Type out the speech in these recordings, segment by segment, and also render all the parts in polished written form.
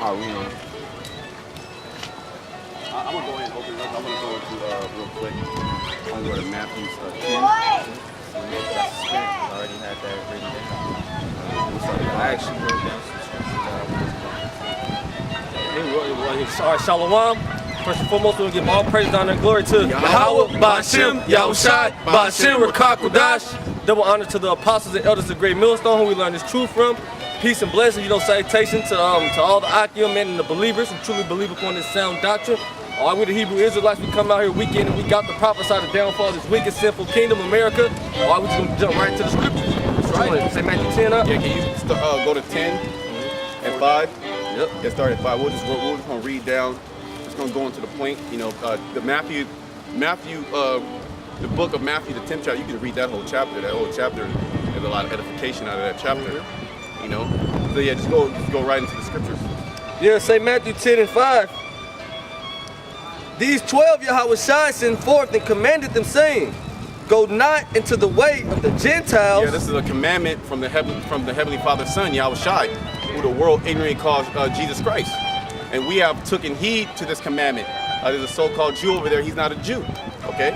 Oh, we know. I'm gonna go ahead and open it up. I'm gonna go into real quick. I'm gonna go to Matthew 10. I already had that written down. I actually wrote down some scriptures. All right, Shalom. First and foremost, we give all praise, honor, and glory to Yahweh, Ba'ashem, Yahushai, Ba'ashem, Rakakwadash. Double honor to the apostles and elders of Great Millstone, who we learned this truth from. Peace and blessing, salutation to all the Akim men and the believers who truly believe upon this sound doctrine. All we the Hebrew Israelites, we come out here week in and we got to prophesy the downfall of this wicked, sinful kingdom, America. All we just gonna jump right into the scriptures. That's right. Say Matthew 10 up. Yeah, can you go to 10 and 5? Yep. Get started at 5. We're just gonna read down. Just gonna go into the point. The book of Matthew, the 10th chapter. You can read that whole chapter. That whole chapter. There's a lot of edification out of that chapter. So yeah, just go right into the scriptures. Yeah, say Matthew 10 and 5. These 12 Yahushai sent forth and commanded them, saying, go not into the way of the Gentiles. Yeah, this is a commandment from the Heavenly Father's Son, Yahushai, who the world ignorantly calls Jesus Christ. And we have taken heed to this commandment. There's a so-called Jew over there. He's not a Jew. Okay,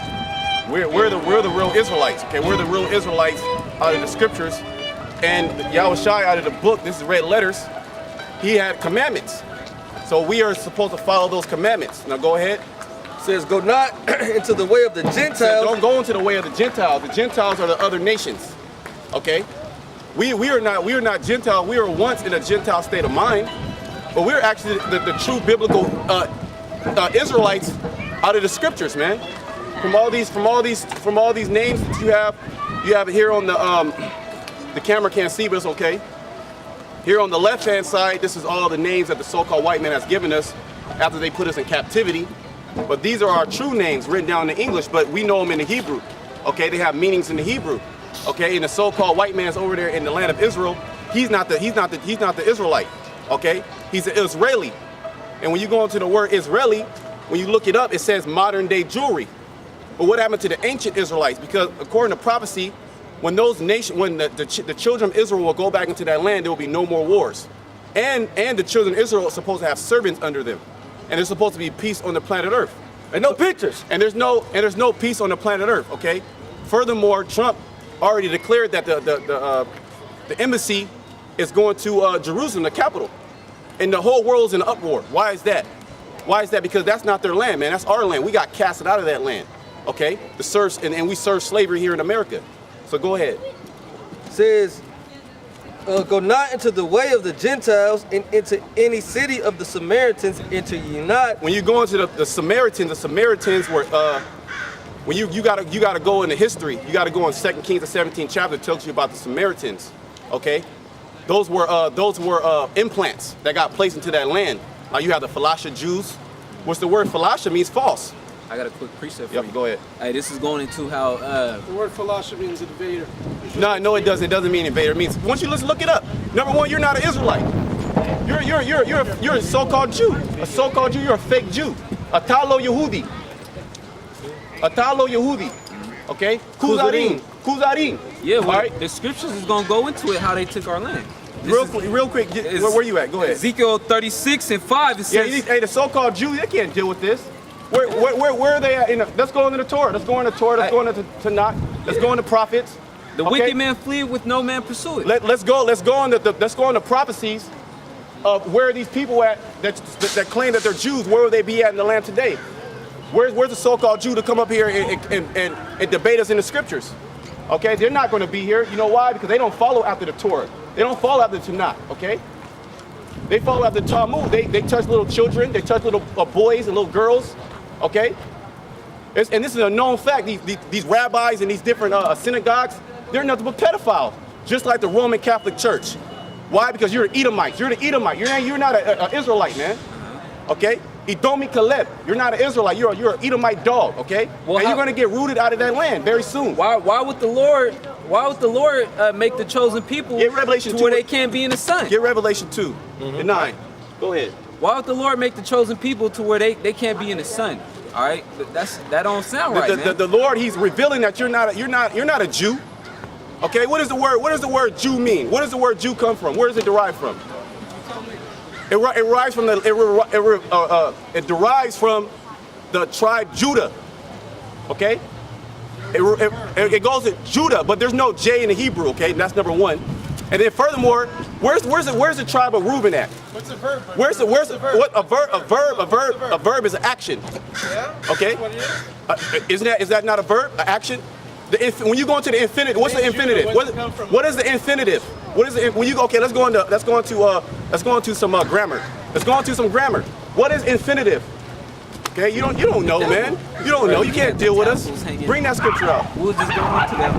we're the real Israelites. Okay, we're the real Israelites out of the scriptures. And Yahushai out of the book, this is red letters, he had commandments. So we are supposed to follow those commandments. Now go ahead. It says, go not into the way of the Gentiles. Don't go into the way of the Gentiles. The Gentiles are the other nations. Okay? We are not Gentiles. We were once in a Gentile state of mind, but we're actually the true biblical Israelites out of the scriptures, man. From all these names that you have it here on the camera can't see, but it's okay. Here on the left-hand side, this is all the names that the so-called white man has given us after they put us in captivity. But these are our true names written down in English, but we know them in the Hebrew. Okay, they have meanings in the Hebrew. Okay, and the so-called white man's over there in the land of Israel, he's not the Israelite. Okay, he's an Israeli. And when you go into the word Israeli, when you look it up, it says modern day Jewry. But what happened to the ancient Israelites? Because according to prophecy, when the children of Israel will go back into that land, there will be no more wars. And the children of Israel are supposed to have servants under them. And there's supposed to be peace on the planet Earth. And no pictures. And there's no peace on the planet Earth, okay? Furthermore, Trump already declared that the embassy is going to Jerusalem, the capital. And the whole world's in an uproar. Why is that? Why is that? Because that's not their land, man. That's our land. We got casted out of that land, okay? And we serve slavery here in America. So go ahead. It says, go not into the way of the Gentiles and into any city of the Samaritans, enter ye not. When you go into the Samaritans were when you gotta go into history. You gotta go in 2 Kings the 17th chapter. It tells you about the Samaritans. Okay, those were implants that got placed into that land. Now you have the Falasha Jews. What's the word Falasha means false. I got a quick precept for you. Go ahead. Hey, this is going into how the word Falasha means invader. No, it doesn't. It doesn't mean invader. It means once you look it up. Number one, you're not an Israelite. You're a so-called Jew. A so-called Jew. You're a fake Jew. Atalo Yehudi. Atalo Yehudi. Okay. Kuzarim. Yeah, well, right. The scriptures is gonna go into it how they took our land. Real quick. Where you at? Go ahead. Ezekiel 36 and 5. It says, hey, the so-called Jew, they can't deal with this. Where are they at? Let's go into the Torah. Let's go into Torah. Let's go into Tanakh. Let's go into prophets. The wicked man fleeth with no man pursueth. Let's go into the prophecies of where these people at that claim that they're Jews. Where would they be at in the land today? Where's the so-called Jew to come up here and debate us in the scriptures? Okay, they're not going to be here. You know why? Because they don't follow after the Torah. They don't follow after the Tanakh. Okay. They follow after the Talmud. They touch little children. They touch little boys and little girls. Okay? And this is a known fact. These rabbis and these different synagogues, they're nothing but pedophiles, just like the Roman Catholic Church. Why? Because you're an Edomite. You're an Edomite. You're not an Israelite, man. Okay? Edomi Caleb. You're not an Israelite. You're an Edomite dog. Okay? Well, and you're going to get rooted out of that land very soon. Why would the Lord make the chosen people Get Revelation to where they can't be in the sun? Get Revelation 2 and 9. Go ahead. Why would the Lord make the chosen people to where they can't be in the sun? All right, that don't sound right, man. The Lord, He's revealing that you're not a Jew. Okay, what does the word Jew mean? Where does the word Jew come from? Where does it derive from? It derives from the tribe Judah. Okay. It goes to Judah, but there's no J in the Hebrew. Okay, and that's number one. And then furthermore, where's the tribe of Reuben at? What's a verb? Where's a verb is an action. Yeah. Okay. What it is? Is that not a verb? An action? When you go into the infinitive, what's the infinitive? What is the infinitive? What is it when you go? Okay, let's go into some grammar. Let's go into some grammar. What is infinitive? Okay, you don't know, man. You don't know. You can't deal with us. Bring that scripture out. We'll just go into that.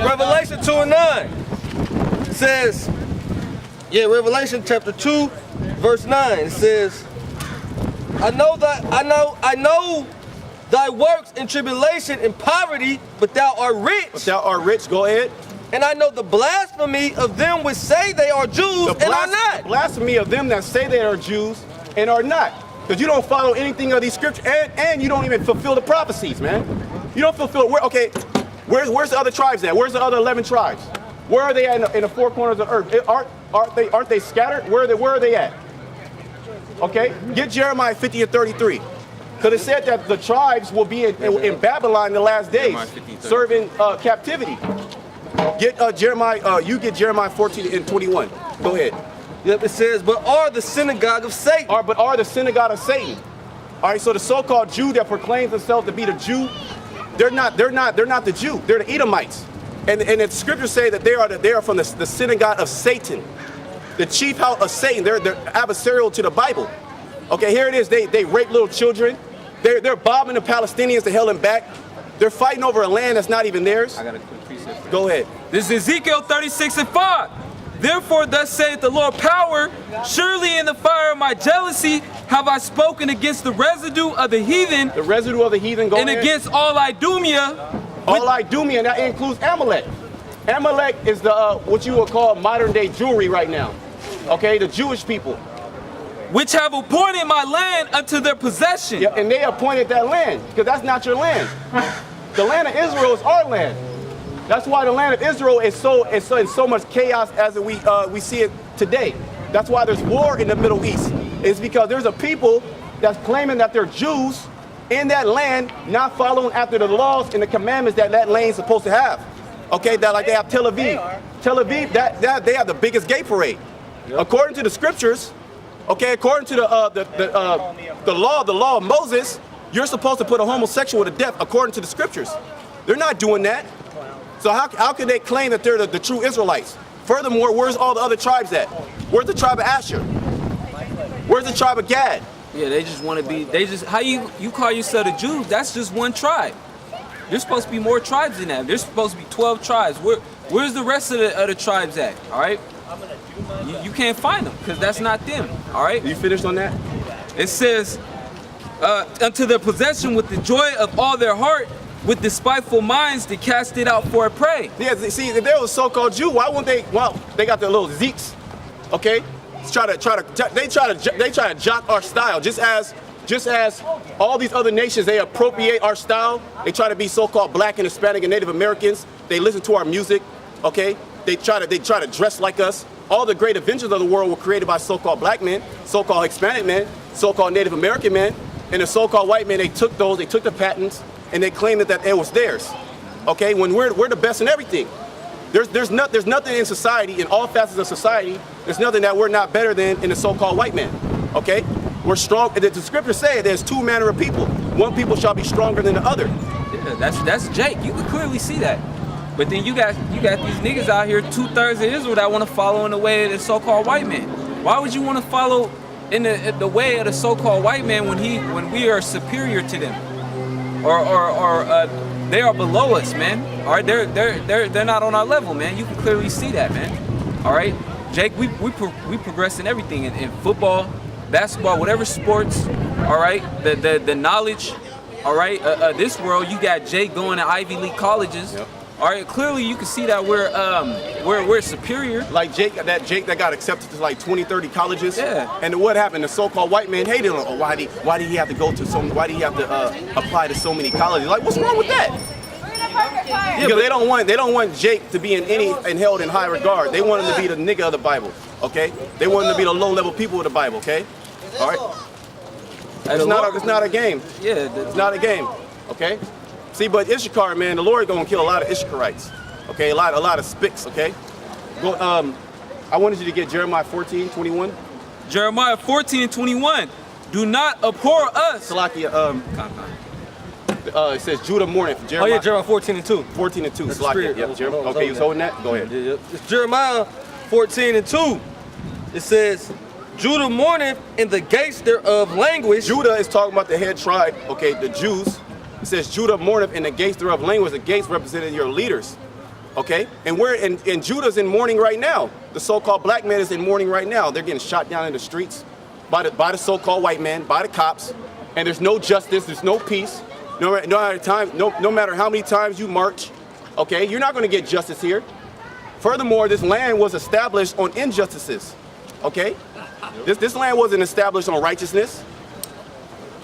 Revelation 2:9 says, Revelation chapter 2, verse 9 it says, I know thy works in tribulation and poverty, but thou art rich. But thou art rich. Go ahead. And I know the blasphemy of them which say they are Jews and are not. The blasphemy of them that say they are Jews and are not. Because you don't follow anything of these scriptures, and you don't even fulfill the prophecies, man. You don't fulfill. Where's the other tribes at? Where's the other 11 tribes? Where are they at in the four corners of the earth? Aren't they scattered? Where are they at? Okay, get Jeremiah 50 and 33. Because it said that the tribes will be in Babylon in the last days, serving captivity. Get Jeremiah 14 and 21. Go ahead. Yep, it says, but are the synagogue of Satan. Are the synagogue of Satan. All right, so the so-called Jew that proclaims themselves to be the Jew, they're not the Jew. They're the Edomites. And the scriptures say that they are from the synagogue of Satan, the chief house of Satan. They're adversarial to the Bible. Okay, here it is. They rape little children. They're bombing the Palestinians to hell and back. They're fighting over a land that's not even theirs. I got a quick precept. Go ahead. This is Ezekiel 36 and 5. Therefore, thus saith the Lord power, surely in the fire of my jealousy have I spoken against the residue of the heathen. The residue of the heathen, go and ahead. Against all Idumea. All Idumea, and that includes Amalek. Amalek is the what you would call modern day Jewry right now. Okay, the Jewish people. Which have appointed my land unto their possession. Yeah, and they appointed that land, because that's not your land. The land of Israel is our land. That's why the land of Israel is in so much chaos as we see it today. That's why there's war in the Middle East. It's because there's a people that's claiming that they're Jews in that land, not following after the laws and the commandments that land is supposed to have. Okay, that like they have Tel Aviv. Tel Aviv, that they have the biggest gay parade. Yep. According to the scriptures, okay, according to the law of Moses, you're supposed to put a homosexual to death according to the scriptures. They're not doing that. So how can they claim that they're the true Israelites? Furthermore, where's all the other tribes at? Where's the tribe of Asher? Where's the tribe of Gad? Yeah, they just want to be, how you call yourself a Jew? That's just one tribe. There's supposed to be more tribes than that. There's supposed to be 12 tribes. Where's the rest of the tribes at, all right? You can't find them, because that's not them, all right? You finished on that? It says, unto their possession with the joy of all their heart, with despiteful minds to cast it out for a prey. Yeah, see, if they was so-called Jew, why wouldn't they? Well, they got their little zeeks, okay? They try to jock our style, just as all these other nations, they appropriate our style. They try to be so-called black and Hispanic and Native Americans. They listen to our music, okay? They try to dress like us. All the great inventions of the world were created by so-called black men, so-called Hispanic men, so-called Native American men, and the so-called white men. They took the patents, and they claimed that it was theirs. Okay, when we're the best in everything. There's nothing in society, in all facets of society, there's nothing that we're not better than in the so-called white man. Okay? We're strong. The scriptures say there's two manner of people. One people shall be stronger than the other. Yeah, that's Jake. You can clearly see that. But then you got these niggas out here, 2/3 of Israel, that want to follow in the way of the so-called white man. Why would you want to follow in the way of the so-called white man when we are superior to them? Or they are below us, man. All right, they're not on our level, man. You can clearly see that, man. All right, Jake, we progress in everything, in football, basketball, whatever sports. All right, the knowledge. All right, this world, you got Jake going to Ivy League colleges. Yep. All right, clearly you can see that we're superior. Like Jake that got accepted to like 20, 30 colleges. Yeah. And what happened? The so-called white man hated him. Oh, why did he have to go to why did he have to apply to so many colleges? Like, what's wrong with that? Yeah, because they don't want Jake to be held in high regard. They want him to be the nigga of the Bible. Okay, they want them to be the low-level people of the Bible. Okay, all right. It's not a game. Yeah, It's not a game. Okay. See, but Issachar, man, the Lord gonna kill a lot of Issacharites. Okay, a lot of spics. Okay. Go. I wanted you to get Jeremiah 14:21. Jeremiah 14:21. Do not abhor us. Salakia. It says Judah mourneth. Oh Jeremiah. yeah, Jeremiah 14:2. 14:2. That's the Salakia. spirit. Yep. Okay, you was holding that? Go ahead. Yeah. It's Jeremiah 14:2. It says, Judah mourneth, and the gates thereof languish. Judah is talking about the head tribe, okay, the Jews. It says Judah mourneth, and the gates thereof languish. The gates represented your leaders, okay? And we're in Judah's in mourning right now. The so-called black man is in mourning right now. They're getting shot down in the streets by the so-called white man, by the cops, and there's no justice, there's no peace. No matter how many times you march, okay, you're not going to get justice here. Furthermore, this land was established on injustices, okay? This land wasn't established on righteousness.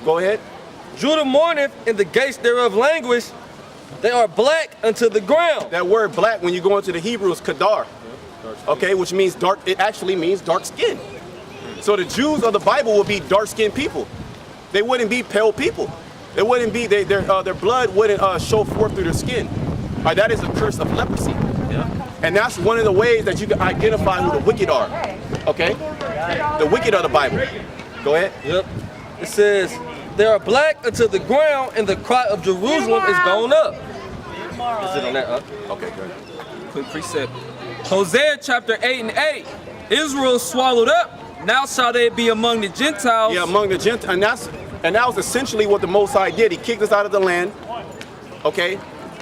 Go ahead. Judah mourneth, and the gates thereof languish. They are black unto the ground. That word black, when you go into the Hebrew, is kadar, okay, which means dark. It actually means dark skin. So the Jews of the Bible would be dark-skinned people. They wouldn't be pale people. They wouldn't be, their blood wouldn't show forth through their skin. All right, that is a curse of leprosy. Yeah. And that's one of the ways that you can identify who the wicked are, okay? The wicked of the Bible. Go ahead. Yep. It says, they are black unto the ground, and the cry of Jerusalem is gone up. Is it on that up? Okay, good. Quick precept. Hosea chapter 8:8. Israel swallowed up. Now shall they be among the Gentiles. Yeah, among the Gentiles, and that was essentially what the Most High did. He kicked us out of the land, okay,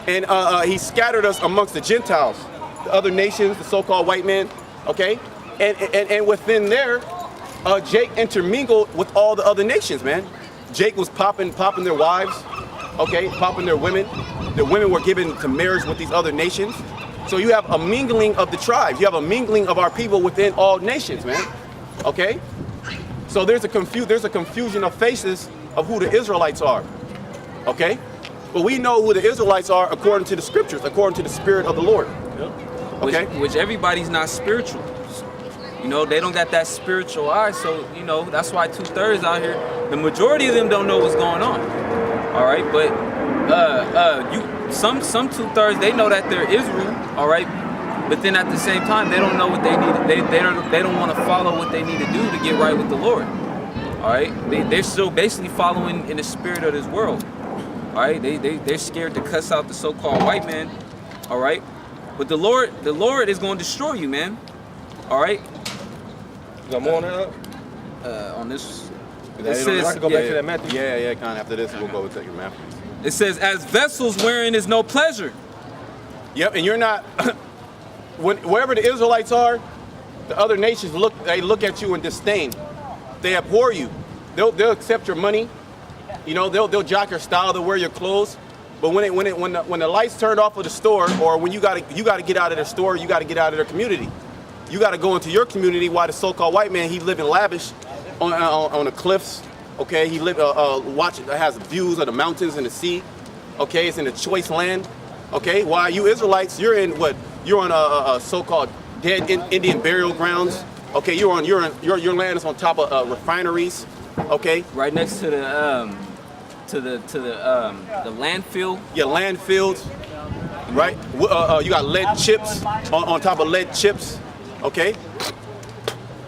and he scattered us amongst the Gentiles, the other nations, the so-called white men, okay, and within there, Jake intermingled with all the other nations, man. Jake was popping their wives, okay, popping their women. The women were given to marriage with these other nations. So you have a mingling of the tribes. You have a mingling of our people within all nations, man. Okay? So there's a confusion of faces of who the Israelites are. Okay? But we know who the Israelites are according to the scriptures, according to the Spirit of the Lord. Okay? Which everybody's not spiritual. You know, they don't got that spiritual eye, so, you know, that's why 2/3 out here, the majority of them don't know what's going on. All right? But some 2/3, they know that they're Israel, all right? But then at the same time, they don't know what they need. They don't want to follow what they need to do to get right with the Lord. All right, they're still basically following in the spirit of this world. All right, they're scared to cuss out the so-called white man. All right, but the Lord is going to destroy you, man. All right. You got more on that? On this, It says, I can go back to that Matthew. Yeah, kind of after this, we'll go take your Matthew. it says, "As vessels wherein is no pleasure." Yep, and you're not. Wherever the Israelites are, the other nations look at you in disdain. They abhor you. They'll accept your money. You know, they'll jock your style, they'll wear your clothes. But when the lights turned off of the store, or when you gotta get out of their store, you gotta get out of their community. You gotta go into your community. While the so-called white man, he living lavish on the cliffs. Okay, he has views of the mountains and the sea. Okay, it's in a choice land. Okay, while you Israelites, you're in what? You're on a so-called dead Indian burial grounds. Okay, your land is on top of refineries. Okay, Right next to the landfill. yeah, landfills. Right, you got lead chips on top of lead chips. Okay,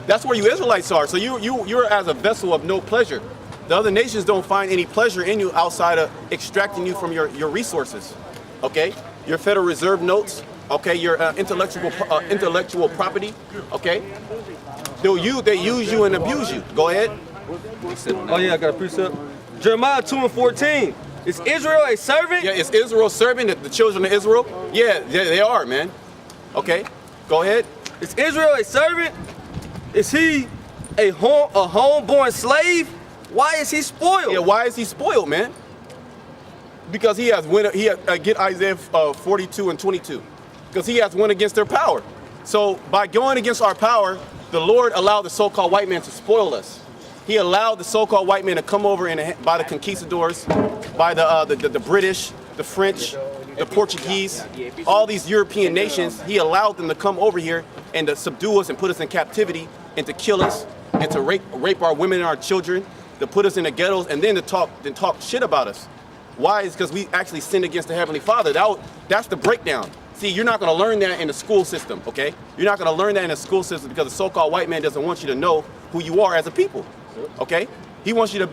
that's where you Israelites are. So you're as a vessel of no pleasure. The other nations don't find any pleasure in you outside of extracting you from your resources. Okay, your Federal Reserve notes. Okay, your intellectual property. Okay, they use you and abuse you. Go ahead. Oh yeah, I got a precept. Jeremiah 2:14. Is Israel a servant? Yeah, is Israel serving the children of Israel? Yeah, they are, man. Okay, go ahead. Is Israel a servant? Is he a homeborn slave? Why is he spoiled? Yeah, why is he spoiled, man? Because he has get Isaiah 42:22. Because he has went against their power. So by going against our power, the Lord allowed the so-called white man to spoil us. He allowed the so-called white man to come over by the conquistadors, by the British, the French, the Portuguese, all these European nations, he allowed them to come over here and to subdue us and put us in captivity and to kill us and to rape our women and our children, to put us in the ghettos and then to talk shit about us. Why? Is because we actually sinned against the Heavenly Father. That's the breakdown. See, you're not going to learn that in the school system, okay? You're not going to learn that in the school system because the so-called white man doesn't want you to know who you are as a people, okay? He wants you to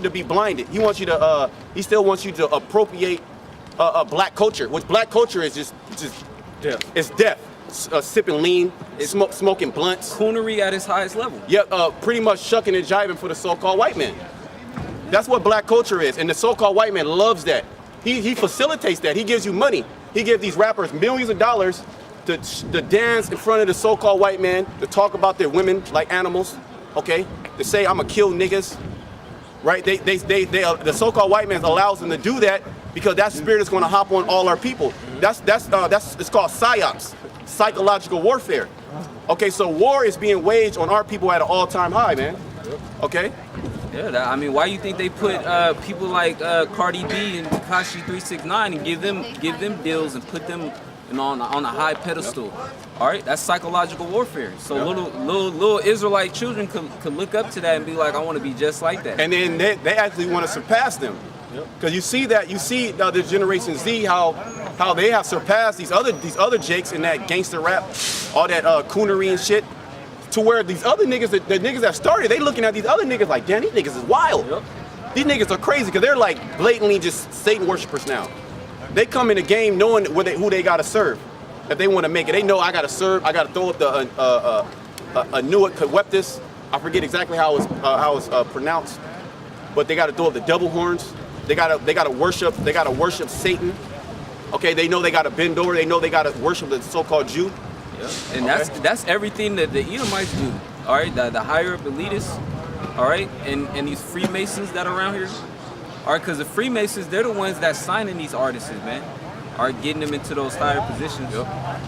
be blinded. He still wants you to appropriate a black culture, which black culture is just death. It's death. Sipping lean, smoking blunts. Coonery at its highest level. Yep, pretty much shucking and jiving for the so-called white man. That's what black culture is, and the so-called white man loves that. He facilitates that. He gives you money. He gives these rappers millions of dollars to dance in front of the so-called white man, to talk about their women like animals, okay? To say, "I'ma kill niggas," right? The so-called white man allows them to do that because that spirit is going to hop on all our people. It's called psyops, psychological warfare. Okay, so war is being waged on our people at an all-time high, man. Okay. Yeah, I mean, why you think they put people like Cardi B and Tekashi 369 and give them deals and put them on a high pedestal? All right, that's psychological warfare. So little Israelite children could look up to that and be like, I want to be just like that. And then they actually want to surpass them. Because you see the Generation Z how they have surpassed these other jakes in that gangster rap, all that coonery and shit. To where these other niggas, the niggas that started, they looking at these other niggas like, damn, these niggas is wild. Yep. These niggas are crazy because they're like blatantly just Satan worshipers now. They come in the game knowing who they gotta serve. If they want to make it, they know I gotta serve. I gotta throw up the Anuit Kaweptis. I forget exactly how it's pronounced, but they gotta throw up the double horns. They gotta worship Satan. Okay, they know they gotta bend over. They know they gotta worship the so-called Jew. Yeah. And that's everything that the Edomites do. All right, the higher up elitists, all right, and these Freemasons that are around here, all right, because the Freemasons, they're the ones that signing these artists, man, are getting them into those higher positions. Yep.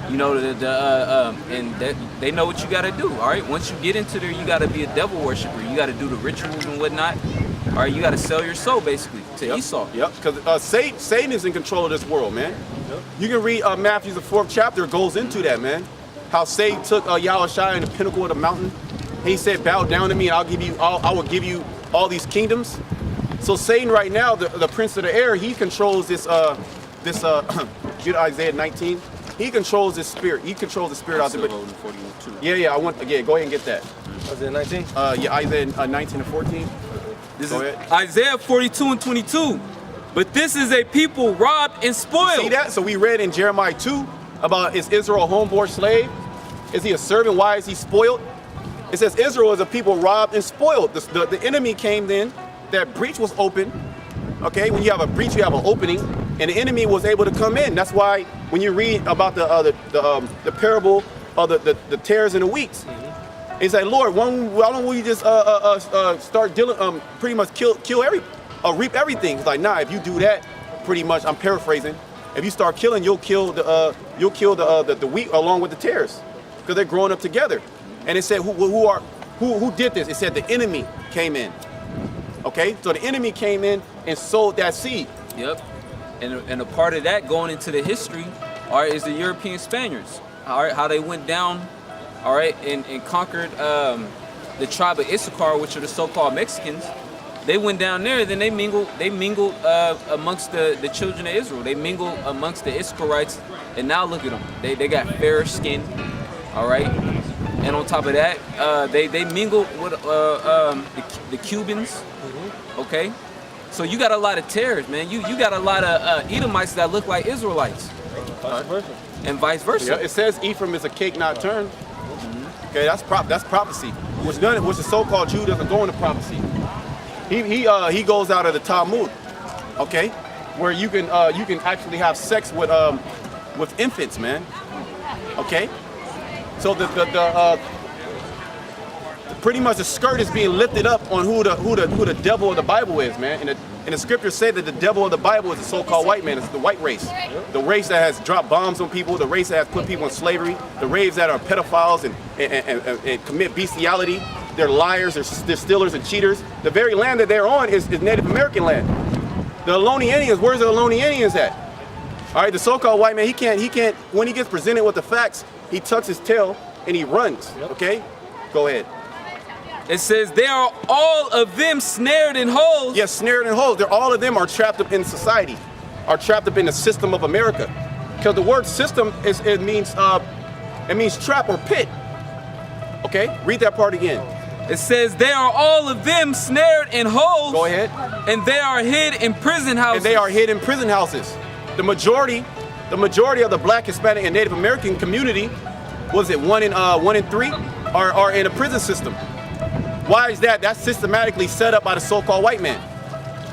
You know, and they know what you got to do. All right, once you get into there, you got to be a devil worshiper. You got to do the rituals and whatnot. All right, you got to sell your soul basically to Esau. Yep, because Satan is in control of this world, man. Yep. You can read Matthew the 4th chapter. It goes into that, man. How Satan took Yahushua in the pinnacle of the mountain. He said, "Bow down to me, and I will give you all these kingdoms." So Satan, right now, the prince of the air, he controls this. Get Isaiah 19. He controls this spirit. He controls the spirit out there. Yeah. Go ahead and get that. Isaiah 19. Isaiah 19 and 14. This is Isaiah 42 and 22. But this is a people robbed and spoiled. You see that? So we read in Jeremiah 2 about, is Israel a homeborn slave? Is he a servant? Why is he spoiled? It says Israel is a people robbed and spoiled. The enemy came in, that breach was open. Okay, when you have a breach, you have an opening, and the enemy was able to come in. That's why when you read about the parable of the tares and the wheats, it's like, Lord, why don't we just start dealing, pretty much reap everything? It's like, nah, if you do that, pretty much, I'm paraphrasing. If you start killing, you'll kill the wheat along with the tares, because they're growing up together. And it said, who did this? It said the enemy came in. Okay, so the enemy came in and sowed that seed. Yep, and a part of that going into the history, all right, is the European Spaniards. All right, how they went down, all right, and conquered the tribe of Issachar, which are the so-called Mexicans. They went down there, then they mingled amongst the children of Israel. They mingled amongst the Issacharites, and now look at them. They got fairer skin, all right? And on top of that, they mingled with the Cubans, okay? So you got a lot of tares, man. You got a lot of Edomites that look like Israelites. And vice versa. Yeah, it says Ephraim is a cake not turned. Okay, that's prophecy. Which the so-called Jew doesn't go into prophecy. He goes out of the Talmud, okay, where you can actually have sex with infants, man. Okay, so pretty much the skirt is being lifted up on who the devil of the Bible is, man. And the scriptures say that the devil of the Bible is the so-called white man. It's the white race, the race that has dropped bombs on people, the race that has put people in slavery, the race that are pedophiles and commit bestiality. They're liars, they're stealers and cheaters. The very land that they're on is Native American land. The Ohlone Indians, where's the Ohlone Indians at? All right, the so-called white man, he can't, when he gets presented with the facts, he tucks his tail and he runs, okay? Go ahead. It says, they are all of them snared in holes. Yes, snared in holes. All of them are trapped up in society, are trapped up in the system of America. Because the word system, it means trap or pit. Okay, read that part again. It says, they are all of them snared in holes. Go ahead. And they are hid in prison houses. And they are hid in prison houses. The majority of the Black, Hispanic, and Native American community, was it 1 in 3, are in a prison system. Why is that? That's systematically set up by the so-called white man.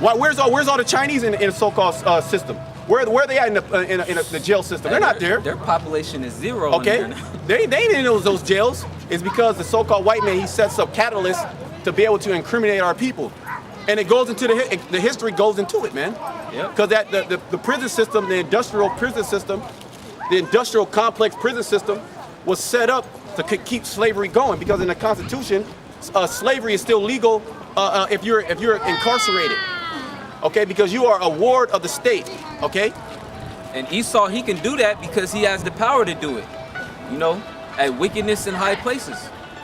Where's all the Chinese in the so-called system? Where are they at in the jail system? They're not there. Their population is 0. Okay, they ain't in those jails. It's because the so-called white man, he sets up catalysts to be able to incriminate our people, and it goes into the history goes into it, man. Yeah. Because that the prison system, the industrial prison system, the industrial complex prison system, was set up to keep slavery going. Because in the Constitution, slavery is still legal if you're incarcerated. Okay, because you are a ward of the state. Okay. And Esau, he can do that because he has the power to do it. You know, at wickedness in high places.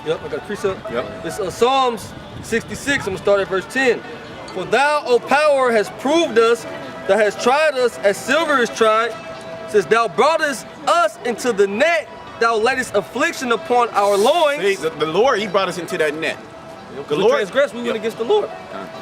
Yep, I got a precept. Yep. It's Psalms 66, I'm gonna start at verse 10. For thou, O power, has proved us, thou hast tried us as silver is tried. Says, thou broughtest us into the net, thou lettest affliction upon our loins. See, the Lord, he brought us into that net. The Lord transgressed, we went against the Lord.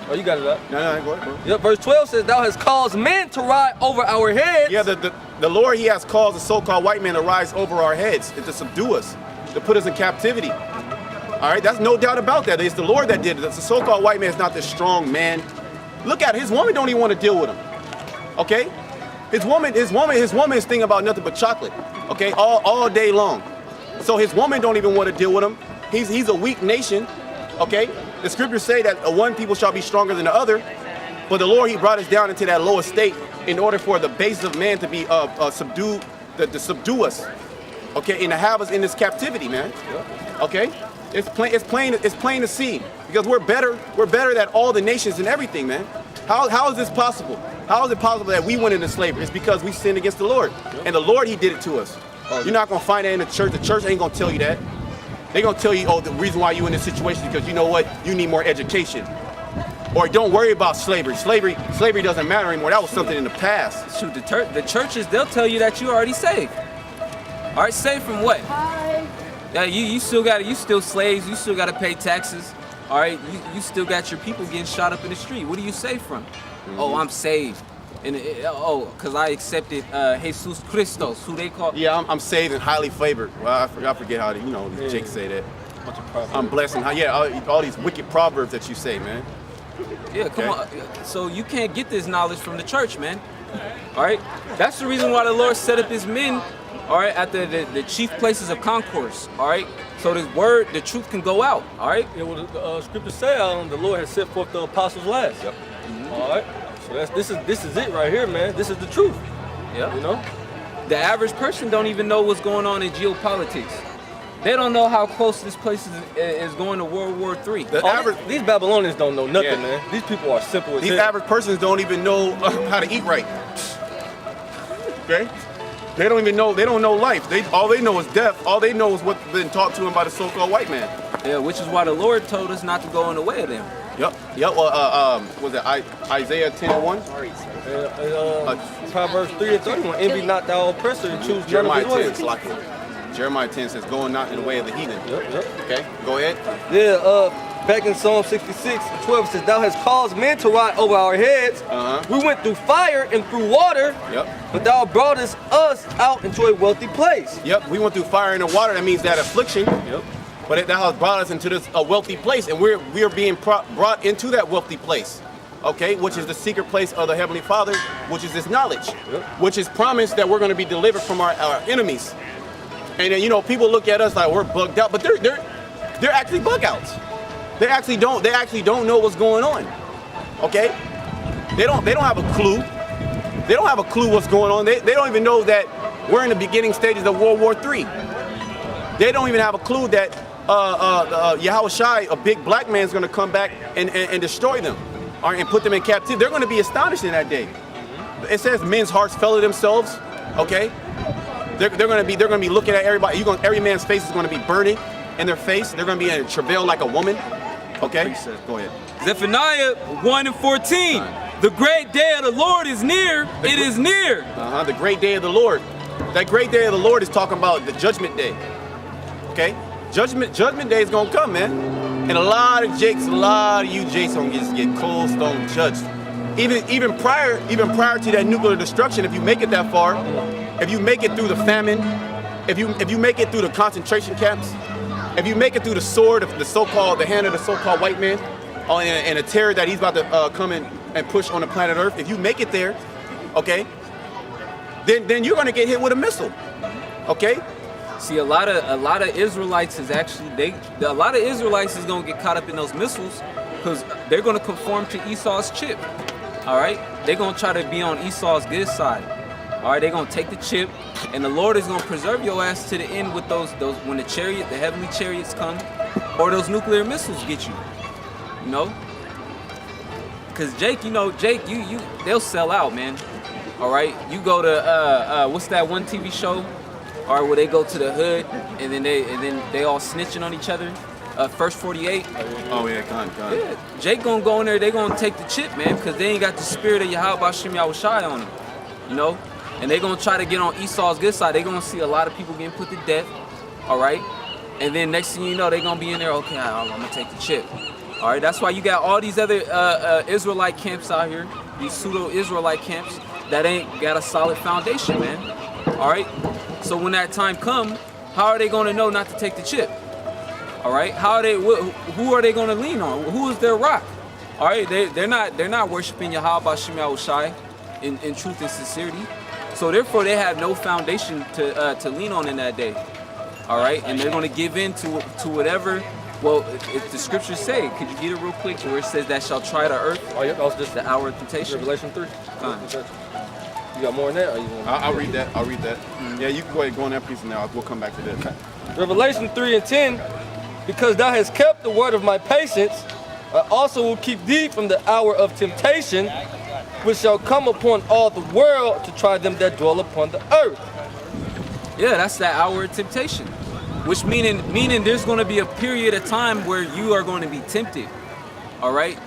Oh, you got it up. No, go ahead, bro. Yep, verse 12 says, thou hast caused men to ride over our heads. Yeah, the Lord, he has caused the so-called white man to rise over our heads and to subdue us, to put us in captivity. All right, that's no doubt about that. It's the Lord that did it. The so-called white man is not this strong man. Look at it. His woman don't even want to deal with him. Okay? His woman is thinking about nothing but chocolate. Okay, all day long. So his woman don't even want to deal with him. He's a weak nation. Okay? The scriptures say that one people shall be stronger than the other. But the Lord, he brought us down into that lower state in order for the basis of man to be subdued, to subdue us. Okay, and to have us in this captivity, man. Okay? It's plain to see, because we're better than all the nations and everything, man. How is this possible? How is it possible that we went into slavery? It's because we sinned against the Lord. And the Lord, he did it to us. You're not gonna find that in the church. The church ain't gonna tell you that. They're gonna tell you, oh, the reason why you in this situation is because you know what? You need more education. Or don't worry about slavery. Slavery doesn't matter anymore. That was something in the past. Shoot, the churches, they'll tell you that you're already saved. All right, saved from what? Yeah, you still slaves. You still gotta pay taxes. All right, you still got your people getting shot up in the street. What are you saved from? Oh, I'm saved. And because I accepted Jesus Christos, who they call. Yeah, I'm saved and highly favored. Well, I forget how Jake say that. I'm blessed and all these wicked proverbs that you say, man. Yeah, come on. So you can't get this knowledge from the church, man. All right, that's the reason why the Lord set up his men. All right, at the chief places of concourse. All right, so the truth can go out. All right. Yeah, well, the scriptures say the Lord has set forth the apostles last. Yep. All right. So this is it right here, man. This is the truth. Yeah. You know, the average person don't even know what's going on in geopolitics. They don't know how close this place is going to World War III. These Babylonians don't know nothing, man. These people are simple as These average persons don't even know how to eat right. Okay? They don't even know. They don't know life. All they know is death. All they know is what's been taught to them by the so-called white man. Yeah, which is why the Lord told us not to go in the way of them. Yep. Well, was it Isaiah 10:1? Proverbs 3:31. Envy not thou oppressor and choose none of Jeremiah his ways. 10. Jeremiah 10 says, "Going not in the way of the heathen." Yep. Okay. Go ahead. Yeah. Back in Psalm 66:12 it says, "Thou hast caused men to ride over our heads. We went through fire and through water. Yep. But thou broughtest us out into a wealthy place." Yep. We went through fire and the water. That means that affliction. Yep. But thou hast brought us into this wealthy place, and we are being brought into that wealthy place. Okay, which is the secret place of the Heavenly Father, which is this knowledge, which is promised that we're going to be delivered from our enemies. And then people look at us like we're bugged out, but they're actually bug outs. They actually don't know what's going on. Okay, they don't have a clue. They don't have a clue what's going on. They don't even know that we're in the beginning stages of World War III. They don't even have a clue that Yahushua, a big black man, is going to come back and destroy them, and put them in captivity. They're going to be astonished in that day. it says men's hearts fell to themselves. Okay, they're gonna be looking at everybody. Every man's face is gonna be burning in their face. They're gonna be in travail like a woman. Okay, go ahead. Zephaniah 1:14. The great day of the Lord is near. It is near. The great day of the Lord. That great day of the Lord is talking about the judgment day. Okay, judgment day is gonna come, man. And a lot of you Jakes gonna get cold stone judged. Even prior to that nuclear destruction, if you make it that far, if you make it through the famine, if you make it through the concentration camps, if you make it through the sword of the hand of the so-called white man, and a terror that he's about to come in and push on the planet Earth, if you make it there, okay, then you're gonna get hit with a missile, okay? See, a lot of Israelites is actually a lot of Israelites is gonna get caught up in those missiles because they're gonna conform to Esau's chip. All right, they're gonna try to be on Esau's good side. All right, they're gonna take the chip, and the Lord is gonna preserve your ass to the end with those when the heavenly chariots come, or those nuclear missiles get you. You know, because Jake, they'll sell out, man. All right, you go to what's that one TV show? All right, where they go to the hood and then they all snitching on each other. First 48. Oh yeah, con. Yeah, Jake gonna go in there. They gonna take the chip, man, because they ain't got the spirit of Yahweh Hashem Yahushai on them. You know, and they gonna try to get on Esau's good side. They gonna see a lot of people getting put to death. All right, and then next thing you know, they gonna be in there. Okay, I'm gonna take the chip. All right, that's why you got all these other Israelite camps out here, these pseudo-Israelite camps that ain't got a solid foundation, man. All right, so when that time come, how are they gonna know not to take the chip? All right, who are they gonna lean on? Who is their rock? All right, they're not worshiping Yahweh Hashem Yahushai in truth and sincerity. So therefore, they have no foundation to lean on in that day. All right, and they're gonna give in to whatever. Well, if the scriptures say, could you get it real quick, where it says that shall try the earth? Oh yeah, that was just the hour of temptation. Revelation 3. You got more than that? Or you I'll read that. Mm-hmm. Yeah, you can go ahead and go on that piece now. We'll come back to this. Okay. Revelation 3:10. Because thou hast kept the word of my patience, I also will keep thee from the hour of temptation, which shall come upon all the world to try them that dwell upon the earth. Yeah, that's that hour of temptation. Which meaning there's going to be a period of time where you are going to be tempted. All right?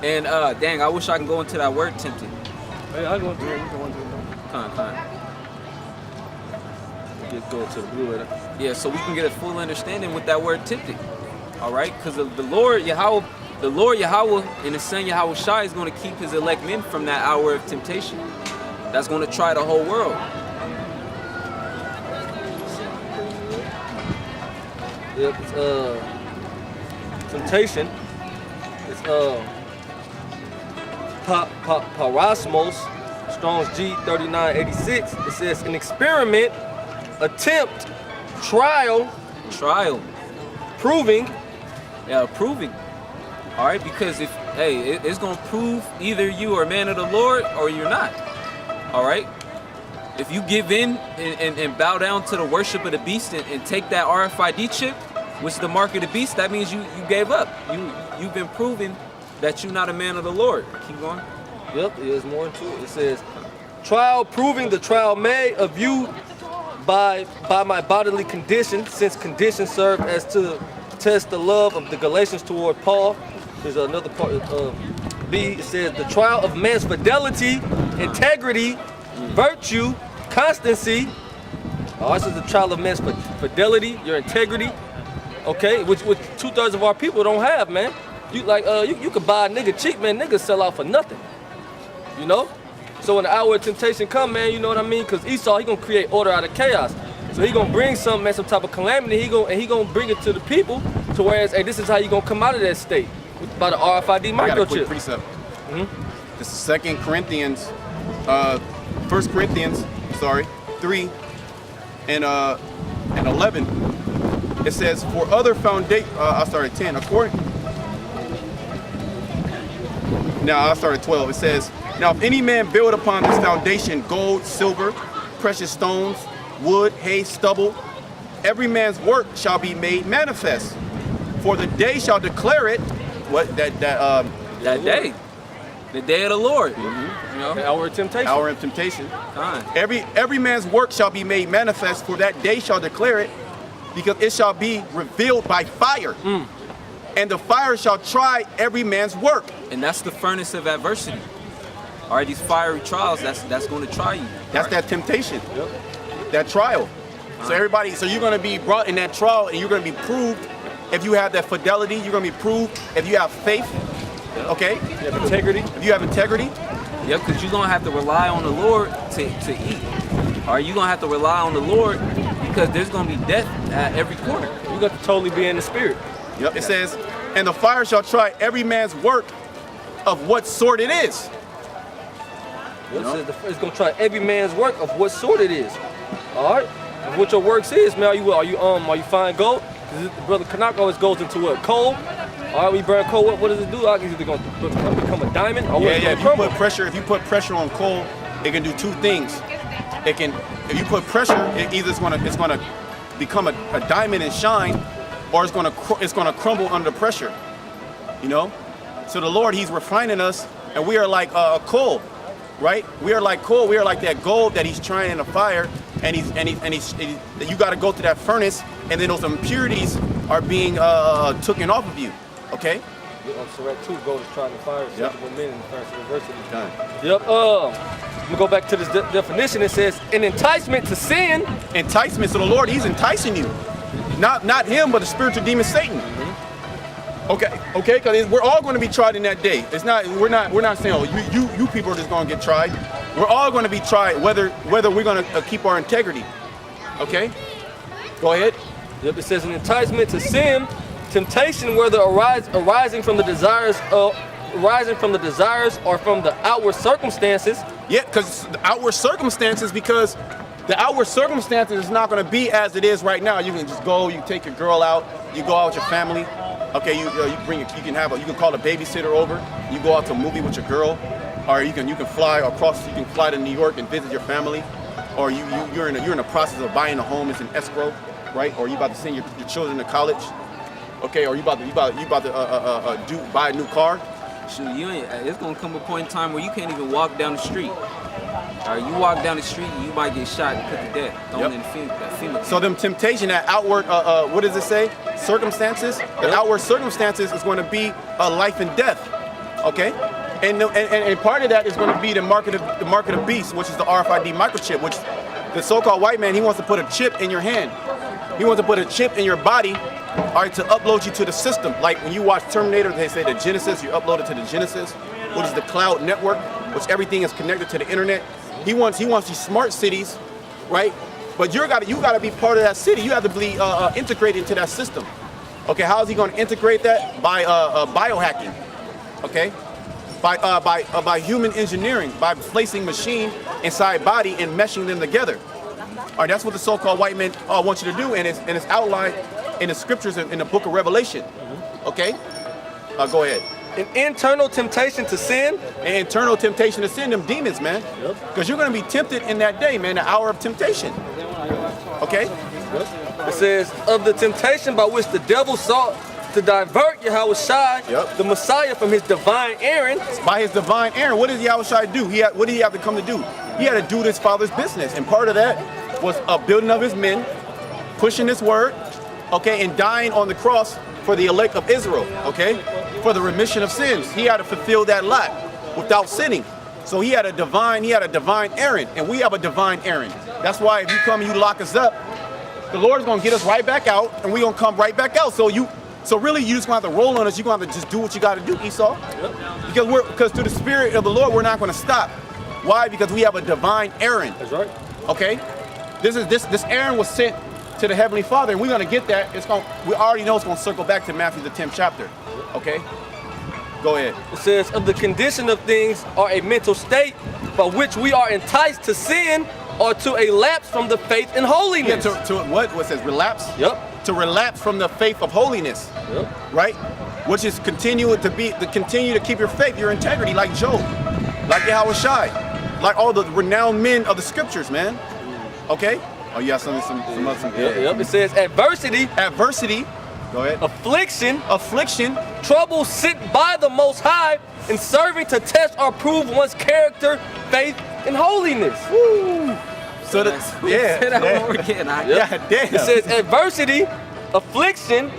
And dang, I wish I can go into that word tempted. Hey, I'll go into it. You go into it. Con. Just go to the blue letter. Yeah, so we can get a full understanding with that word tempted. All right? Because the Lord Yahweh and his son Yahweh Shai is going to keep his elect men from that hour of temptation. That's going to try the whole world. Yep, it's temptation. It's parasmos, Strong's G3986. It says an experiment, attempt, trial, proving. Yeah, proving. All right, because it's gonna prove either you are a man of the Lord or you're not. All right. If you give in and bow down to the worship of the beast and take that RFID chip, which is the mark of the beast, that means you gave up. You've been proven that you're not a man of the Lord. Keep going. Yep, there's more to it. It says, trial proving the trial made of you by my bodily condition, since condition served as to test the love of the Galatians toward Paul. There's another part of B. It says the trial of man's fidelity, integrity, virtue, constancy. Oh, this is the trial of man's fidelity, your integrity. Okay, which 2/3 of our people don't have, man. You could buy a nigga cheap, man. Niggas sell out for nothing. You know? So when the hour of temptation come, man, you know what I mean? Because Esau, he gonna create order out of chaos. So he gonna bring something, man, some type of calamity. He gonna bring it to the people to whereas, hey, this is how you gonna come out of that state by the RFID microchip. I got a quick precept. This is 2 Corinthians, 1 Corinthians, 3 and 11. It says, for other 10. According. Now, 12. It says, now if any man build upon this foundation gold, silver, precious stones, wood, hay, stubble, every man's work shall be made manifest. For the day shall declare it. What that day? The day of the Lord. The You know? hour of temptation. Hour of temptation. Fine. Every man's work shall be made manifest, for that day shall declare it, because it shall be revealed by fire. And the fire shall try every man's work. And that's the furnace of adversity. All right, these fiery trials, that's going to try you. That's that temptation. That trial. So you're going to be brought in that trial, and you're going to be proved. If you have that fidelity, you're going to be proved. If you have faith, okay? You have integrity. If you have integrity, Yep, because you're going to have to rely on the Lord to eat. All right, you're going to have to rely on the Lord because there's going to be death at every corner. You got to totally be in the spirit. yep, it says, and the fire shall try every man's work of what sort it is. It says it's going to try every man's work of what sort it is. All right? And what your works is, man, are you fine gold? Brother Kanak always goes into what? Coal? All right, we burn coal. What does it do? It's either going to become a diamond or If you put pressure on coal, it can do two things. If you put pressure, it's going to become a diamond and shine, or it's going to crumble under pressure. You know, so the Lord, He's refining us, and we are like coal, right? We are like coal. We are like that gold that He's trying in the fire, and you got to go through that furnace, and then those impurities are being taken off of you. Okay. So that too, gold is trying to fire sensible men in the furnace of adversity. Done. Yep. I'm gonna go back to this definition. It says an enticement to sin. Enticement. So the Lord, He's enticing you, not him, but the spiritual demon Satan. Okay, because we're all going to be tried in that day. We're not saying, oh, you people are just going to get tried. We're all going to be tried, whether we're going to keep our integrity. Okay, go ahead. Yep. It says an enticement to sin, temptation, whether arising from the desires or from the outward circumstances. Yeah, because the outward circumstances, is not going to be as it is right now. You can just go, you take your girl out, you go out with your family. Okay, you can call a babysitter over. You go out to a movie with your girl, or you can fly across. You can fly to New York and visit your family, or you're in the process of buying a home. It's an escrow, right? Or you about to send your children to college. Okay, or you about to buy a new car. Shoot, it's gonna come a point in time where you can't even walk down the street. All right, you walk down the street, you might get shot and put to death. Thrown in the FEMA. So them temptation, that outward, what does it say? Circumstances. The outward circumstances is going to be life and death. Okay, and part of that is going to be the mark of the beast, which is the RFID microchip, which the so-called white man, he wants to put a chip in your hand. He wants to put a chip in your body. All right, to upload you to the system. Like when you watch Terminator, they say the Genesis, you upload it to the Genesis, which is the cloud network, which everything is connected to the internet. He wants these smart cities, right? But you gotta be part of that city. You have to be integrated into that system. Okay, how is he going to integrate that? By biohacking. Okay, by human engineering, by placing machine inside body and meshing them together. All right, that's what the so-called white men want you to do, and it's outlined in the scriptures in the book of Revelation. Okay? Go ahead. An internal temptation to sin. An internal temptation to sin, them demons, man. Because you're going to be tempted in that day, man, the hour of temptation. Okay? It says, of the temptation by which the devil sought to divert Yahushua, the Messiah, from his divine errand. By his divine errand, what did Yahushua do? What did he have to come to do? He had to do his father's business. And part of that was a building of his men, pushing his word, okay, and dying on the cross for the elect of Israel, okay, for the remission of sins. He had to fulfill that lot without sinning. So he had a divine errand, and we have a divine errand. That's why if you come and you lock us up, the Lord's gonna get us right back out, and we're gonna come right back out. So really you just gonna have to roll on us. You're gonna have to just do what you gotta do, Esau. Because through the Spirit of the Lord, we're not gonna stop. Why? Because we have a divine errand. That's right. Okay? This errand was sent to the Heavenly Father, and we're gonna get that. We already know it's gonna circle back to Matthew the 10th chapter. Okay? Go ahead. It says, of the condition of things are a mental state by which we are enticed to sin or to a lapse from the faith and holiness. Yeah, to what? What says relapse? Yep. To relapse from the faith of holiness. Yep. Right? Which is continue to keep your faith, your integrity, like Job, like Yahushua, like all the renowned men of the scriptures, man. Okay? Oh, yeah, some. Yep. It says adversity. Adversity. Go ahead. Affliction, Affliction. trouble sent by the Most High, and serving to test or prove one's character, faith, and holiness. So the, yeah, Say that yeah. one more again. Yeah, damn. It says adversity, affliction,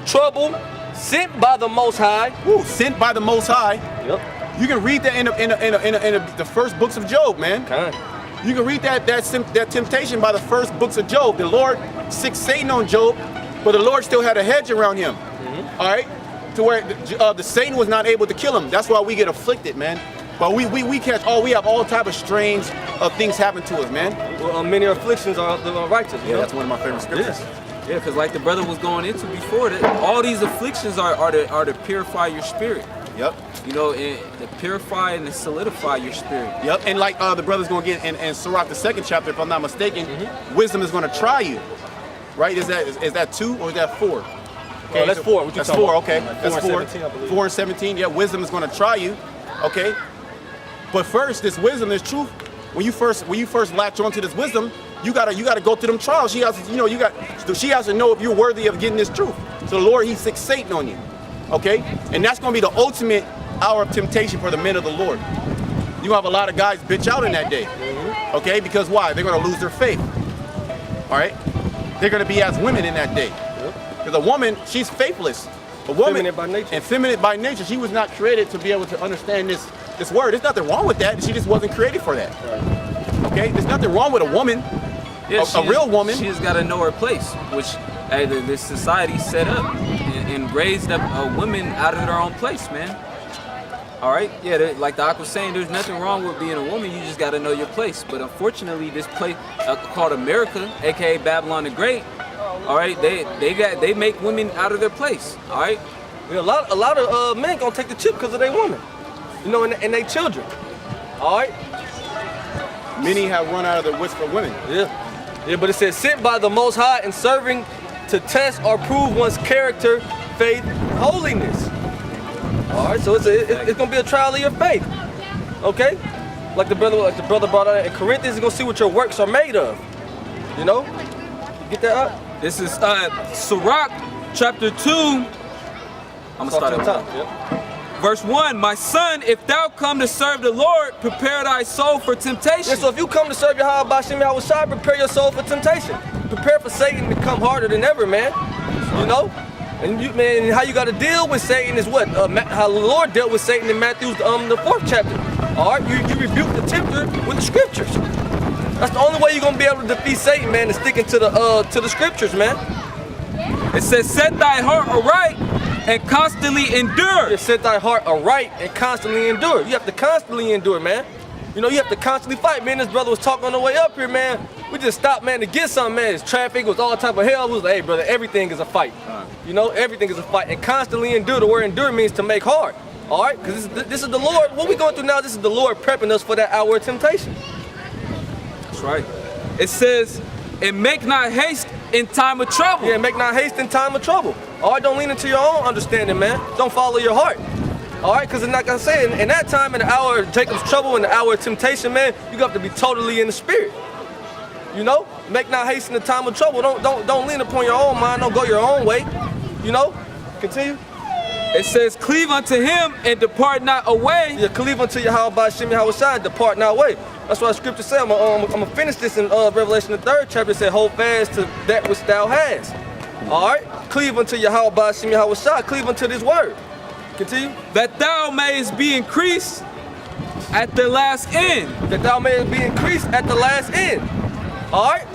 trouble sent by the Most High. Woo, sent by the Most High. Yep. You can read that in the first books of Job, man. Kind. You can read that temptation by the first books of Job. The Lord sick Satan on Job, but the Lord still had a hedge around him. All right, to where the Satan was not able to kill him. That's why we get afflicted, man. But we have all type of strange things happen to us, man. Well, many afflictions are the righteous. Yeah, that's one of my favorite scriptures. Yeah, because like the brother was going into before, that all these afflictions are to purify your spirit. Yep. You know, and to purify and to solidify your spirit. Yep. And like the brother's gonna get in Sirach, the 2nd chapter, if I'm not mistaken, wisdom is gonna try you. Right? Is that 2 or is that 4? Okay, Oh, that's 4. What you that's talking 4. about? Okay, Like that's 4 4. and 17, I believe. 4 and 17. Yeah, wisdom is gonna try you. Okay. But first, this wisdom, this truth. When you first latch onto this wisdom, you gotta go through them trials. She has to know if you're worthy of getting this truth. So the Lord, He sick Satan on you. Okay, and that's gonna be the ultimate hour of temptation for the men of the Lord. You have a lot of guys bitch out in that day. Okay, because why? They're gonna lose their faith. All right, they're gonna be as women in that day. Because a woman, she's faithless. A woman, Feminine by nature. effeminate by nature. She was not created to be able to understand this word. There's nothing wrong with that. She just wasn't created for that. Okay, there's nothing wrong with a woman. Yeah, a real woman. She just got to know her place, which this society set up and raised up women out of their own place, man. All right, yeah, like the Ak was saying, there's nothing wrong with being a woman. You just got to know your place. But unfortunately, this place called America, aka Babylon the Great, all right, they make women out of their place. All right, Yeah, a lot of men gonna take the chip because of their women, you know, and their children. All right. Many have run out of their wits for women. Yeah, but it says sent by the Most High and serving to test or prove one's character, faith, and holiness. All right, so it's gonna be a trial of your faith. Okay, like the brother brought out in Corinthians, you're gonna see what your works are made of. You know, get that up. this is Sirach chapter 2. I'm gonna start at at the top. Yep. verse 1. My son, if thou come to serve the Lord, prepare thy soul for temptation. Yeah, so if you come to serve Yahweh Bashim Yahushai, prepare your soul for temptation. Prepare for Satan to come harder than ever, man. You know? And you, man, how you got to deal with Satan is what? How the Lord dealt with Satan in Matthew, the 4th chapter. All right, you rebuke the tempter with the scriptures. That's the only way you're gonna be able to defeat Satan, man, is sticking to the scriptures, man. It says, set thy heart aright and constantly endure. You set thy heart aright and constantly endure. You have to constantly endure, man. You know, you have to constantly fight. Man, this brother was talking on the way up here, man. We just stopped, man, to get something, man. It's traffic, it was all type of hell. We was like, hey, brother, everything is a fight. You know, everything is a fight. And constantly endure, the word endure means to make hard. All right? Because this is the Lord. What we going through now, this is the Lord prepping us for that hour of temptation. That's right. It says, and make not haste in time of trouble. Yeah, make not haste in time of trouble. All right, don't lean into your own understanding, man. Don't follow your heart. All right, because it's not gonna say in that time, in the hour of Jacob's trouble, in the hour of temptation, man, you got to be totally in the spirit. You know, make not haste in the time of trouble. Don't lean upon your own mind. Don't go your own way. You know, continue. It says, cleave unto him and depart not away. Yeah, cleave unto Yahweh Bashim Yahushai, depart not away. That's why the scripture said. I'm gonna finish this in Revelation the 3rd chapter. It said, hold fast to that which thou hast. All right, cleave unto Yahweh Bashim Yahushai. Cleave unto this word. Continue. That thou mayest be increased at the last end. That thou mayest be increased at the last end. All right?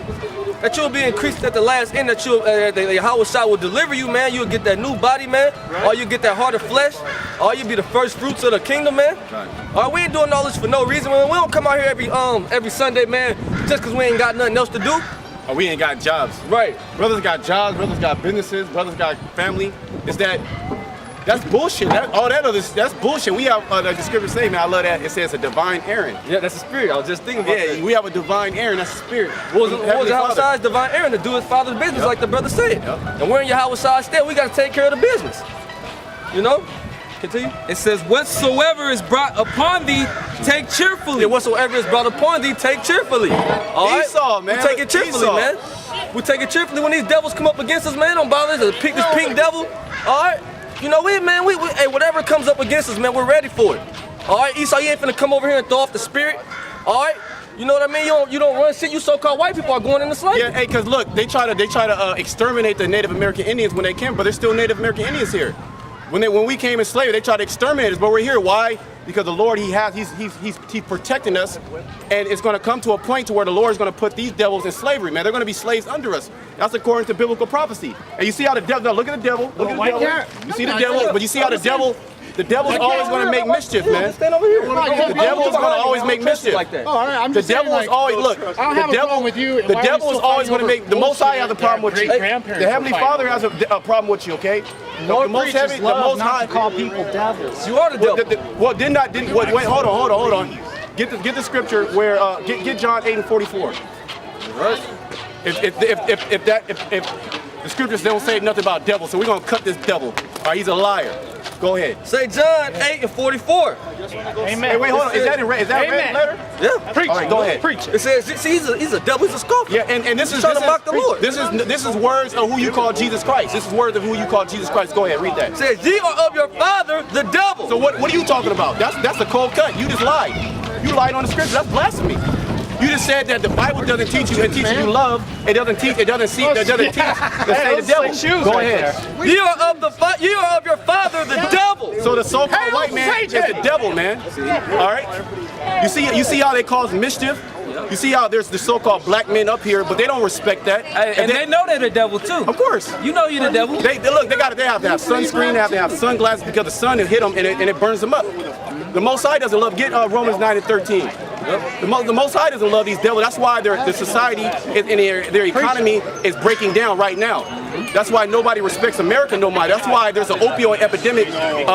That you'll be increased at the last end, that Yahweh will deliver you, man. You'll get that new body, man. Right. Or you get that heart of flesh. Or you'll be the first fruits of the kingdom, man. Right. All right, we ain't doing all this for no reason. We don't come out here every Sunday, man, just because we ain't got nothing else to do. Or we ain't got jobs. Right. Brothers got jobs, brothers got businesses, brothers got family. That's bullshit. That's bullshit. We have the scripture saying, man, I love that. It says a divine Aaron. Yeah, that's the spirit. I was just thinking about that. We have a divine Aaron. That's the spirit. What was Yahweh's divine Aaron to do his father's business, like the brother said. And we're in Yahweh's stead. We got to take care of the business. You know? Continue. It says, whatsoever is brought upon thee, take cheerfully. Yeah, whatsoever is brought upon thee, take cheerfully. All right? Esau, man. We take it cheerfully, Esau. man. We take it cheerfully when these devils come up against us, man. Don't bother us. This pink devil. All right. You know, hey, whatever comes up against us, man, we're ready for it. All right, Esau, you ain't finna come over here and throw off the spirit. All right. You know what I mean? You don't run shit. You so-called white people are going into slavery. Yeah, hey, cause look, they try to exterminate the Native American Indians when they came, but there's still Native American Indians here. When we came in slavery, they tried to exterminate us, but we're here. Why? Because the Lord, He's protecting us, and it's going to come to a point to where the Lord is going to put these devils in slavery, man. They're going to be slaves under us. That's according to biblical prophecy. And you see how the devil? Now look at the devil. Look at the devil. You see the devil, but you see how the devil. The devil's always going to make mischief, man. Stand over here. The devil is going to always make mischief. Like that. Oh, I'm The just saying, devil is always look. I don't have a problem with you. The devil is always going to make. The Most High has a problem with you. The Heavenly Father has a problem with you. Okay. The Most Heavy, the Most High. Call people devils. You are the devil. Well, wait, hold on. Get the scripture where get John 8:44. If the scriptures don't say nothing about devil, so we're gonna cut this devil. All right, he's a liar. Go ahead. Say John 8:44. Amen. Hey, wait, hold on. Is that a red letter? Yeah. Preach. All right, go ahead. Preach. It says, see, he's a devil. He's a scoffer. Yeah, and this is trying to mock the Lord. This is words of who you call Jesus Christ. This is words of who you call Jesus Christ. Go ahead, read that. It says, ye are of your father, the devil. So what are you talking about? That's a cold cut. You just lied. You lied on the scripture. That's blasphemy. You just said that the Bible doesn't teach you. It teaches you love. It doesn't teach to say the devil. Go ahead. You are of your father, the devil. So the so-called white man is the devil, man. All right. You see how they cause mischief. You see how there's the so-called black men up here, but they don't respect that. And they know they're the devil too. Of course. You know you're the devil. They have to have sunscreen. They have to have sunglasses because the sun will hit them and it burns them up. The Most High doesn't love. Get Romans 9:13. The Most High doesn't love these devils. That's why the society and their economy is breaking down right now. That's why nobody respects America no more. That's why there's an opioid epidemic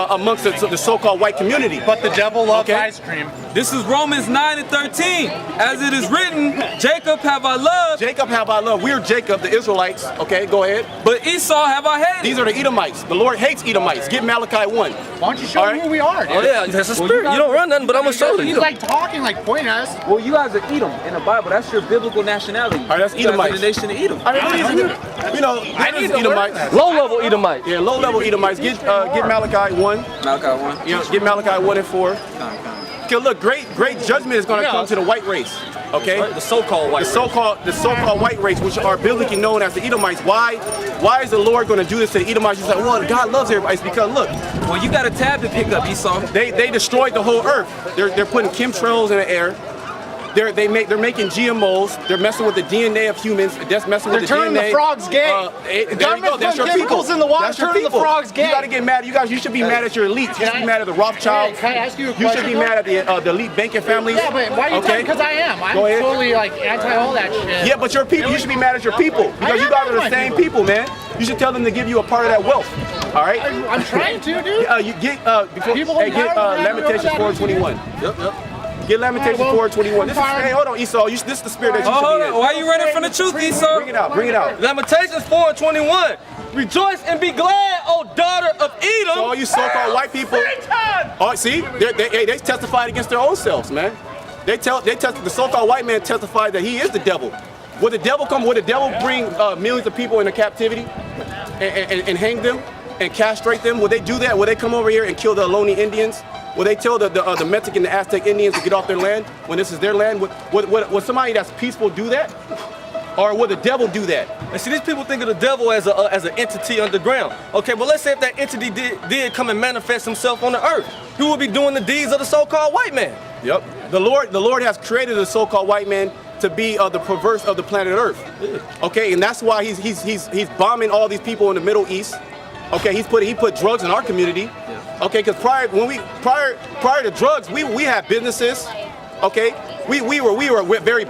amongst the so-called white community. But the devil loves ice cream. This is Romans 9:13. As it is written, Jacob have I loved, Jacob have I loved. We're Jacob, the Israelites. Okay, go ahead. but Esau have I hated. These are the Edomites. The Lord hates Edomites. Get Malachi 1. Why don't you show me who we are, dude? Oh yeah, that's a spirit. You don't run nothing, but I'm gonna show He's you. like talking, like pointing at us. Well, you guys are Edom in the Bible. That's your biblical nationality. All right, that's You guys are Edomites. the nation of Edom. I mean, what is it? You know, Edomites. Low-level Edomite. Yeah, low-level Edomites. Get Malachi 1. Malachi 1. You know, get Malachi 1 and 4. Okay, look, great judgment is going to come to the white race. Okay, The so-called white the so-called white race, which are biblically known as the Edomites. Why is the Lord going to do this to the Edomites? You say, well, God loves everybody. It's because look, Well, you got a tab to pick up, Esau. they destroyed the whole earth. They're putting chemtrails in the air. They're making GMOs. They're messing with the DNA of humans. That's messing with the DNA. They're turning the frogs gay. There you government's go. That's your putting people. chemicals in the water, That's your turning the people. frogs gay. You got to get mad. You should be mad at your elites. You should be mad at the Rothschilds. Can I ask you a You question? should be mad at the elite banking families. Yeah, but why are you talking? Because I am. I'm Go ahead. totally like anti all that shit. Yeah, but your people. You should be mad at your people because you guys are the same people, man. You should tell them to give you a part of that wealth. All right. I'm trying to, dude. You get before. People Hey, get empower them, Lamentations everybody. 4:21. Yep. Get Lamentations 4:21. Hey, hold on, Esau. This is the spirit that you Oh, hold should on. be in. Why you running from the truth, Esau? Bring it out. Bring it out. Lamentations 4:21. Rejoice and be glad, O daughter of Edom. So all you so-called white people. Oh, see, they testified against their own selves, man. The so-called white man testified that he is the devil. Would the devil bring millions of people into captivity and hang them and castrate them? Would they do that? Would they come over here and kill the Ohlone Indians? Will they tell the Mexican and the Aztec Indians to get off their land when this is their land? Would somebody that's peaceful do that? Or would the devil do that? And see, these people think of the devil as an entity underground. Okay, but let's say if that entity did come and manifest himself on the earth, who would be doing the deeds of the so-called white man? Yep. The Lord has created the so-called white man to be the perverse of the planet Earth. Okay, and that's why he's bombing all these people in the Middle East. Okay, he put drugs in our community. Okay, because prior to drugs, we had businesses. Okay, we were very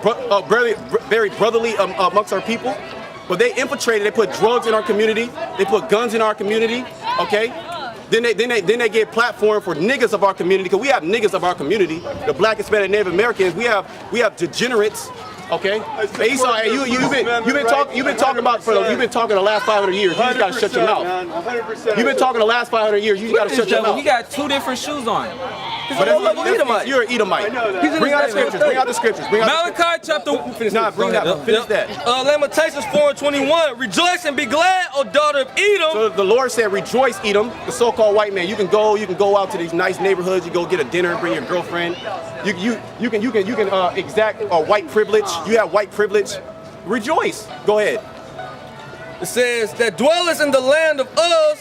brotherly amongst our people, but they infiltrated. They put drugs in our community. They put guns in our community. Okay, then they get platform for niggas of our community, because we have niggas of our community, the Black, Hispanic, Native Americans. We have degenerates. Okay. Hey, Esau, hey, you've been talking about you've been talking the last 500 years. You just gotta shut your mouth. 100%. You've been talking the last 500 years. You just gotta shut your mouth. He got two different shoes on. But you're an Edomite. Bring out the scriptures. Bring out the scriptures. Bring out Malachi chapter. finish that. Lamentations 4:21. Rejoice and be glad, O daughter of Edom. So the Lord said, rejoice, Edom, the so-called white man. You can go out to these nice neighborhoods. You go get a dinner and bring your girlfriend. You can exact white privilege. You have white privilege. Rejoice. Go ahead. It says that dwellers in the land of Uz,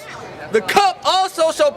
the cup also shall